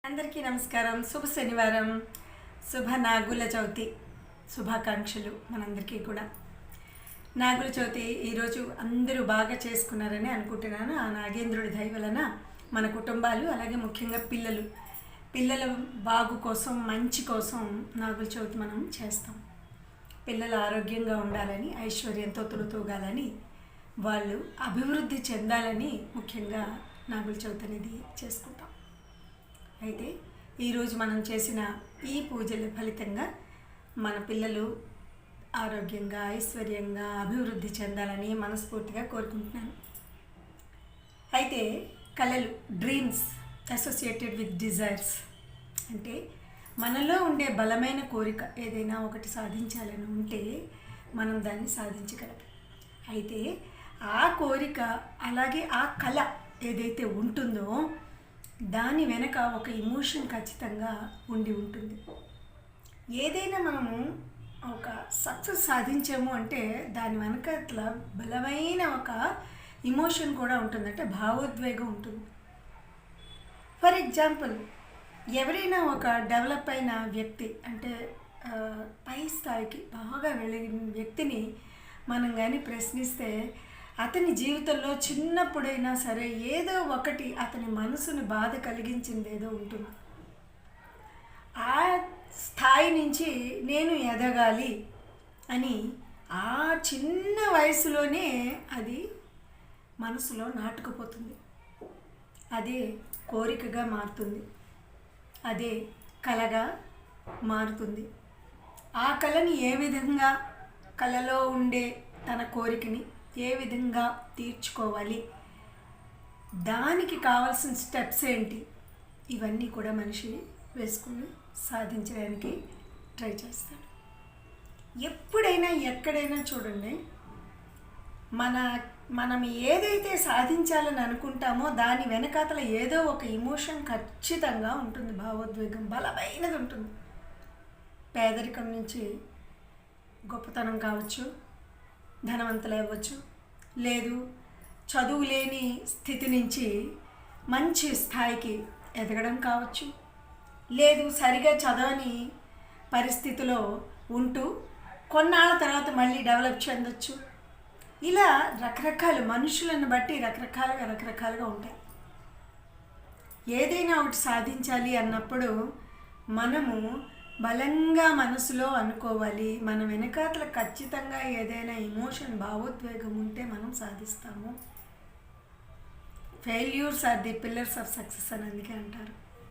అందరికీ నమస్కారం. శుభ శనివారం, శుభ నాగుల చవితి శుభాకాంక్షలు మనందరికీ కూడా. నాగుల చవితి ఈరోజు అందరూ బాగా చేసుకున్నారని అనుకుంటున్నాను. ఆ నాగేంద్రుడి దయ వలన మన కుటుంబాలు, అలాగే ముఖ్యంగా పిల్లల బాగు కోసం, మంచి కోసం నాగుల చవితి మనం చేస్తాం. పిల్లలు ఆరోగ్యంగా ఉండాలని, ఐశ్వర్యంతో తొలుతూగాలని, వాళ్ళు అభివృద్ధి చెందాలని ముఖ్యంగా నాగుల చవితి అనేది చేసుకుంటాం. అయితే ఈరోజు మనం చేసిన ఈ పూజల ఫలితంగా మన పిల్లలు ఆరోగ్యంగా, ఐశ్వర్యంగా, అభివృద్ధి చెందాలని మనస్ఫూర్తిగా కోరుకుంటున్నాను. అయితే కళలు, డ్రీమ్స్ అసోసియేటెడ్ విత్ డిజైర్స్ అంటే మనలో ఉండే బలమైన కోరిక ఏదైనా ఒకటి సాధించాలని ఉంటే మనం దాన్ని సాధించగలం. అయితే ఆ కోరిక అలాగే ఆ కళ ఏదైతే ఉంటుందో దాని వెనక ఒక ఎమోషన్ ఖచ్చితంగా ఉండి ఉంటుంది. ఏదైనా మనము ఒక సక్సెస్ సాధించాము అంటే దాని వెనక అట్లా బలమైన ఒక ఎమోషన్ కూడా ఉంటుంది, అంటే భావోద్వేగం ఉంటుంది. ఫర్ ఎగ్జాంపుల్, ఎవరైనా ఒక డెవలప్ అయిన వ్యక్తి, అంటే పై స్థాయికి బాగా వెళ్ళిన వ్యక్తిని మనం కానీ ప్రశ్నిస్తే అతని జీవితంలో చిన్నప్పుడైనా సరే ఏదో ఒకటి అతని మనసుని బాధ కలిగించింది ఏదో ఉంటుంది. ఆ స్థాయి నుంచి నేను ఎదగాలి అని ఆ చిన్న వయసులోనే అది మనసులో నాటుకుపోతుంది. అదే కోరికగా మారుతుంది, అదే కలగా మారుతుంది. ఆ కళని ఏ విధంగా, కళలో ఉండే తన కోరికని ఏ విధంగా తీర్చుకోవాలి, దానికి కావాల్సిన స్టెప్స్ ఏంటి, ఇవన్నీ కూడా మనిషి వేసుకుని సాధించడానికి ట్రై చేస్తాడు. ఎప్పుడైనా ఎక్కడైనా చూడండి, మనం ఏదైతే సాధించాలని అనుకుంటామో దాని వెనకాతల ఏదో ఒక ఎమోషన్ ఖచ్చితంగా ఉంటుంది, భావోద్వేగం బలమైనది ఉంటుంది. పేదరికం నుంచి గొప్పతనం కావచ్చు, ధనవంతులు అవ్వచ్చు, లేదు చదువు లేని స్థితి నుంచి మంచి స్థాయికి ఎదగడం కావచ్చు, లేదు సరిగా చదవని పరిస్థితిలో ఉంటూ కొన్నాళ్ళ తర్వాత మళ్ళీ డెవలప్ చెందొచ్చు. ఇలా రకరకాల మనుషులను బట్టి రకరకాలుగా ఉంటాయి. ఏదైనా ఒకటి సాధించాలి అన్నప్పుడు మనము బలంగా మనసులో అనుకోవాలి. మన వెనకాతల ఖచ్చితంగా ఏదైనా ఎమోషన్, భావోద్వేగం ఉంటే మనం సాధిస్తాము. Failures are the pillars of success అని అందుకే అంటారు.